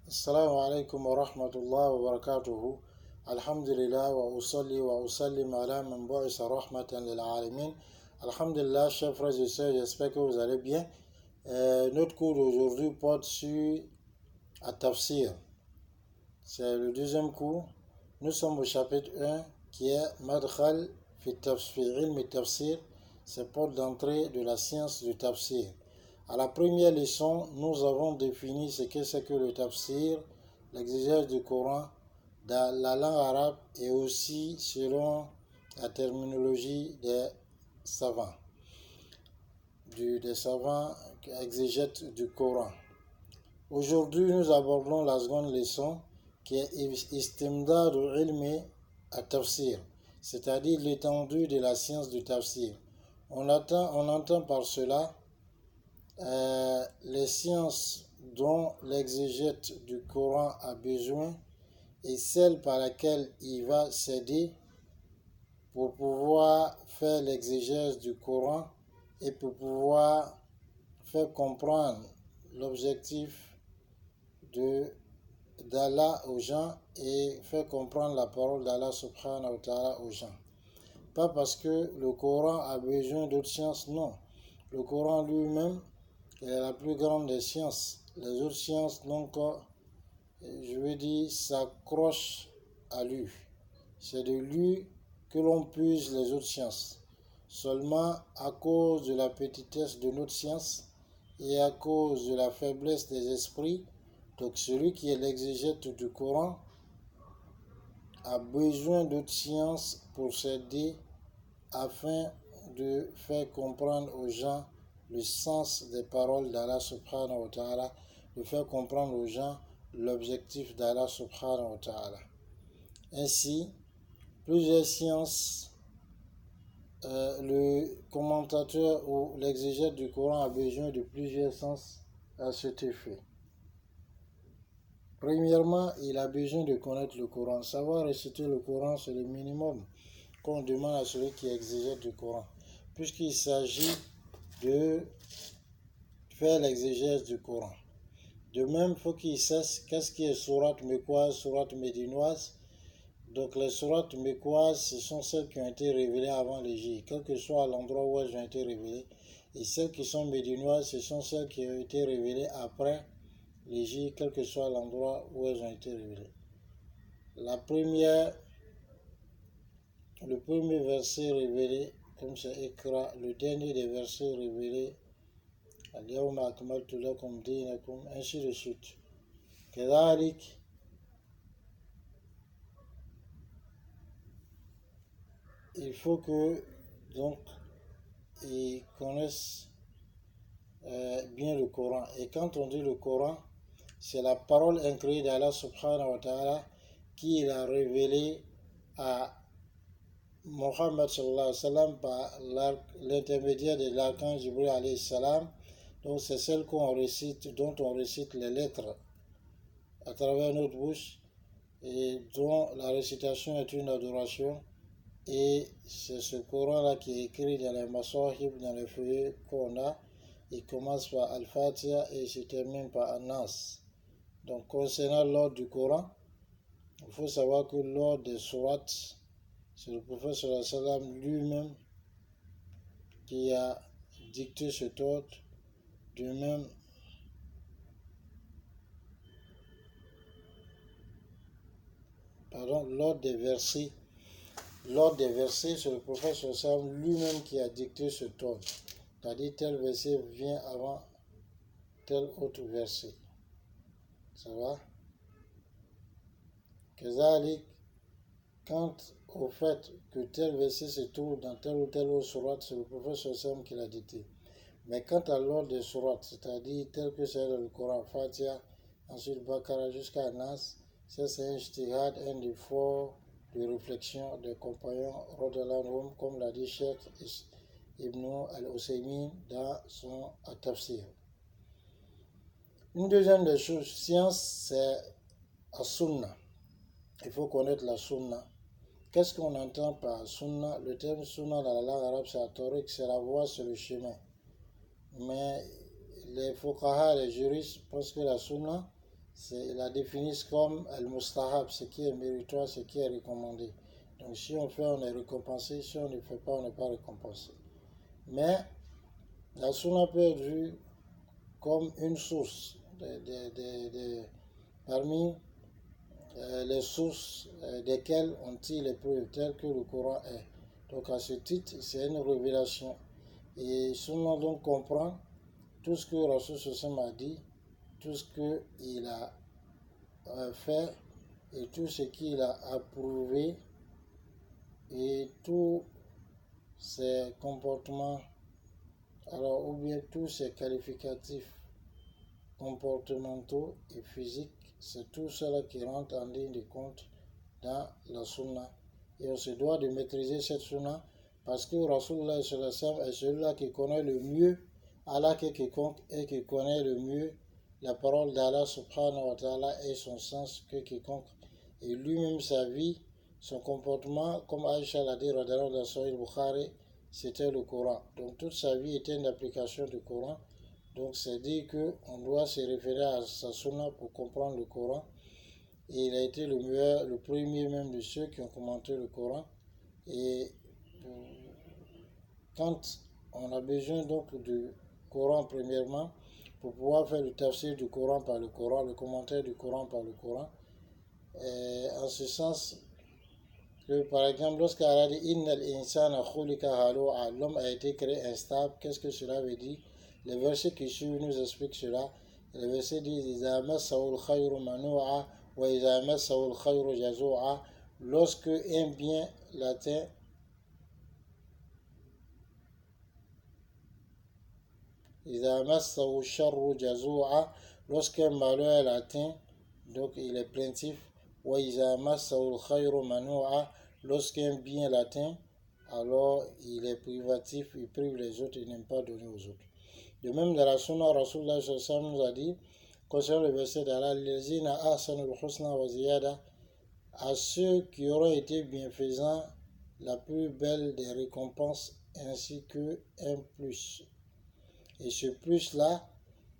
Assalamu alaikum wa rahmatullahi wa barakatuhu. Alhamdulillah wa usalli wa usallim ala man bu'isa rahmatan lil alamin. Alhamdulillah, chers frères et sœurs, j'espère que vous allez bien. Notre cours d'aujourd'hui porte sur At-Tafsir. C'est le deuxième cours. Nous sommes au chapitre 1 qui est Madkhal fi ilm Tafsir. C'est porte d'entrée de la science du Tafsir. À la première leçon, nous avons défini ce que c'est que le tafsir, l'exégèse du Coran dans la langue arabe et aussi selon la terminologie des savants, des savants exégètes du Coran. Aujourd'hui, nous abordons la seconde leçon qui est Istimdadu ilmi at-tafsir, c'est-à-dire l'étendue de la science du tafsir. On entend par cela les sciences dont l'exégète du Coran a besoin et celles par lesquelles il va s'aider pour pouvoir faire l'exégèse du Coran et pour pouvoir faire comprendre l'objectif d'Allah aux gens et faire comprendre la parole d'Allah subhanahu wa ta'ala aux gens. Pas parce que le Coran a besoin d'autres sciences, non. Le Coran lui-même est la plus grande des sciences. Les autres sciences, donc, s'accrochent à lui. C'est de lui que l'on puise les autres sciences. Seulement à cause de la petitesse de notre science et à cause de la faiblesse des esprits, donc celui qui est l'exégète du Coran a besoin d'autres sciences pour s'aider afin de faire comprendre aux gens le sens des paroles d'Allah subhanahu wa ta'ala, de faire comprendre aux gens l'objectif d'Allah subhanahu wa ta'ala. Ainsi, plusieurs sciences, le commentateur ou l'exégète du Coran a besoin de plusieurs sens à cet effet. Premièrement, il a besoin de connaître le Coran. Savoir réciter le Coran, c'est le minimum qu'on demande à celui qui exégète du Coran, puisqu'il s'agit de faire l'exégèse du Coran. De même, il faut qu'il sache qu'est-ce qui est sourate mécoise, sourate médinoise. Donc les sourates mécoises, ce sont celles qui ont été révélées avant l'Égypte, quel que soit l'endroit où elles ont été révélées. Et celles qui sont médinoises, ce sont celles qui ont été révélées après l'Égypte, quel que soit l'endroit où elles ont été révélées. Le premier verset révélé, comme c'est Iqra, le dernier des versets révélés, Al-Yawma akmaltu lakum dinakum, ainsi de suite. Kedalik, il faut que, donc, ils connaissent bien le Coran. Et quand on dit le Coran, c'est la parole incréée d'Allah subhanahu wa ta'ala qu'il a révélée à Mohammed sallallahu alayhi wa sallam par l'intermédiaire de l'archange Jibril alayhi salam. Donc c'est celle dont on récite les lettres à travers notre bouche et dont la récitation est une adoration. Et c'est ce Coran-là qui est écrit dans les masahib, dans les feuillets qu'on a. Il commence par Al-Fatiha et se termine par An-Nas. Donc concernant l'ordre du Coran, il faut savoir que l'ordre des sourates, c'est le prophète sallallahu alayhi wa sallam lui-même qui a dicté cet ordre. De même, l'ordre des versets, c'est le prophète sallallahu alayhi wa sallam lui-même qui a dicté cet ordre. C'est-à-dire tel verset vient avant tel autre verset. Ça va? Kezalik, quant au fait que tel verset se trouve dans tel ou tel autre sourate, c'est le prophète sallallahu alayhi wa sallam qui l'a dicté. Mais quant à l'ordre des sourates, c'est-à-dire tel que c'est dans le Coran, Fatiha, ensuite Baqarah jusqu'à Nas, ça c'est un ijtihad, un effort de réflexion des compagnons, comme l'a dit Cheikh Ibn al-Husaymin dans son At-Tafsir. Une deuxième des choses, science, c'est la sunna. Il faut connaître la sunna. Qu'est-ce qu'on entend par sunna? Le terme sunna dans la langue arabe, c'est la tariq, c'est la voie, c'est le chemin. Mais les fuqaha, les juristes, pensent que la sunna, la définissent comme al-mustahab, ce qui est méritoire, ce qui est recommandé. Donc si on fait, on est récompensé, si on ne fait pas, on n'est pas récompensé. Mais la sunna peut être vue comme une source parmi les sources desquelles on tire les preuves telles que le Coran est. Donc à ce titre, c'est une révélation. Et sunna donc comprend tout ce que Rasul Sallam a dit, tout ce qu'il a fait et tout ce qu'il a approuvé et tous ses comportements, alors ou bien tous ses qualificatifs comportementaux et physiques, c'est tout cela qui rentre en ligne de compte dans la sunna. Et on se doit de maîtriser cette sunna parce que Rasulullah est celui-là qui connaît le mieux Allah que quiconque et qui connaît le mieux la parole d'Allah subhanahu wa ta'ala et son sens que quiconque. Et lui-même sa vie, son comportement, comme Aïcha l'a dit dans Sahih Bukhari, c'était le Coran. Donc toute sa vie était une application du Coran. Donc c'est dit qu'on doit se référer à sa sunna pour comprendre le Coran. Et il a été le meilleur, le premier même de ceux qui ont commenté le Coran. Et quand on a besoin donc du Coran premièrement, pour pouvoir faire le tafsir du Coran par le Coran, le commentaire du Coran par le Coran, et en ce sens que par exemple lorsqu'Allah dit Innal insana khulika halu'a, l'homme a été créé instable, qu'est-ce que cela veut dire? Le verset qui suit nous explique cela. Le verset dit Iza massahul khayru manu'a wa iza massahul khayru jazu'a, lorsque un bien l'atteint, Iza massahu sharru jazu'a, lorsqu'un malheur l'atteint, donc il est plaintif. Wa iza massahu khayru manu'a, lorsqu'un bien l'atteint, alors il est privatif, il prive les autres, il n'aime pas donner aux autres. De même, dans la sunna, Rasulullah nous a dit, concernant le verset d'Allah, Lezina ahsanul husna wa ziyada, à ceux qui auront été bienfaisants, la plus belle des récompenses, ainsi que un plus. Et ce plus-là,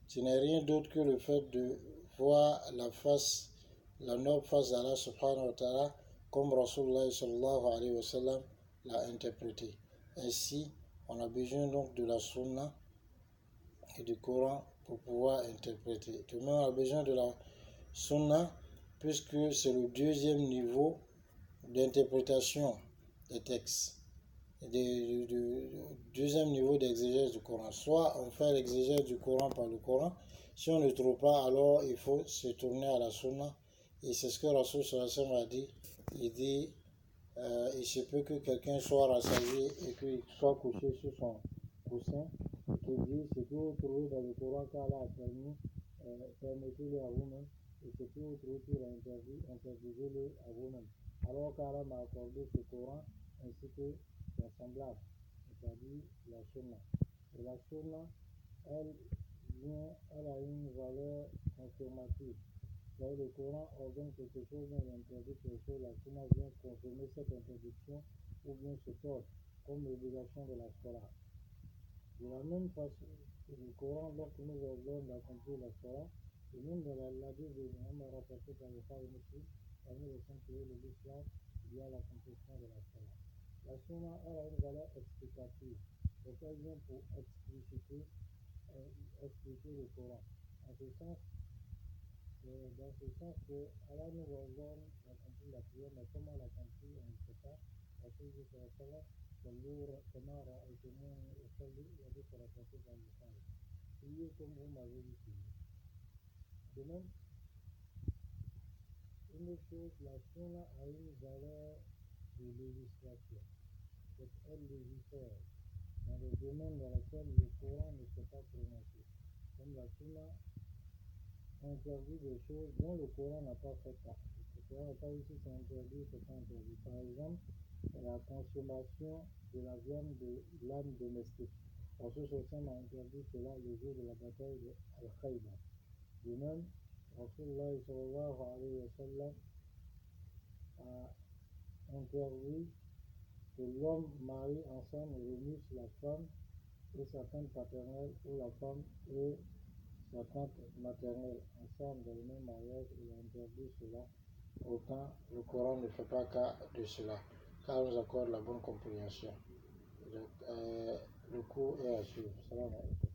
ce n'est rien d'autre que le fait de voir la noble face d'Allah subhanahu wa ta'ala, comme Rasulullah sallallahu alayhi wa sallam l'a interprété. Ainsi, on a besoin donc de la sunna et du Coran pour pouvoir interpréter. De même, on a besoin de la sunna puisque c'est le deuxième niveau d'interprétation des textes. Deuxième niveau d'exégèse du Coran. Soit on fait l'exégèse du Coran par le Coran. Si on ne trouve pas, alors il faut se tourner à la sunna. Et c'est ce que Rasul sallallahu a dit. Il dit, il se peut que quelqu'un soit rassasié et qu'il soit couché sur son coussin. Et qu'il dit, ce que vous trouvez dans le Coran qu'Allah a permis, permettez-le à vous-même. Et ce que vous trouvez qu'il a interdit, interdisez-le à vous-même. Alors qu'Allah m'a accordé ce Coran ainsi que c'est semblable, c'est-à-dire la sunna. Et la sunna, elle a une valeur confirmative. Le Coran ordonne quelque chose, mais il interdit quelque chose, la sunna vient confirmer cette interdiction ou bien cet ordre, comme l'obligation de la salat. De la même façon que le Coran, lorsque nous ordonne d'accomplir la salat, et même dans la Bible de Muhammad rapporté par le Bukhari Muslim, parmi les cinq piliers de l'islam, il y a l'accomplissement de la salat. La sunna a une valeur explicative, donc elle vient pour expliquer le Coran. En ce sens, dans ce sens que Allah nous ordonne d'accomplir la prière, mais comment l'accomplir, on ne sait pas. La chose dit sur la salat, comment Ra'aytumuni usalli, il a dit sur la portée par le Bukhari. Priez comme vous m'avez dit prier. De même, une autre chose, la sunna a une valeur de législation. Donc elle légifère dans les domaines dans lesquels le Coran ne s'est pas prononcé. Comme la sunna interdit des choses dont le Coran n'a pas fait part. Le Coran n'a pas dit si c'est interdit, c'est pas interdit. Par exemple, la consommation de la viande de l'âne domestique. Rasul Sallam a interdit cela le jour de la bataille de Al-Khaybar. De même, Rasulullah sallallahu alayhi wa sallam a interdit que l'homme marie ensemble réunisse la femme et sa femme paternelle ou la femme et sa tante maternelle ensemble dans le même mariage, il a interdit cela. Autant le Coran ne fait pas cas de cela, car il nous accorde la bonne compréhension. Le cours est à suivre. Salam alaikum.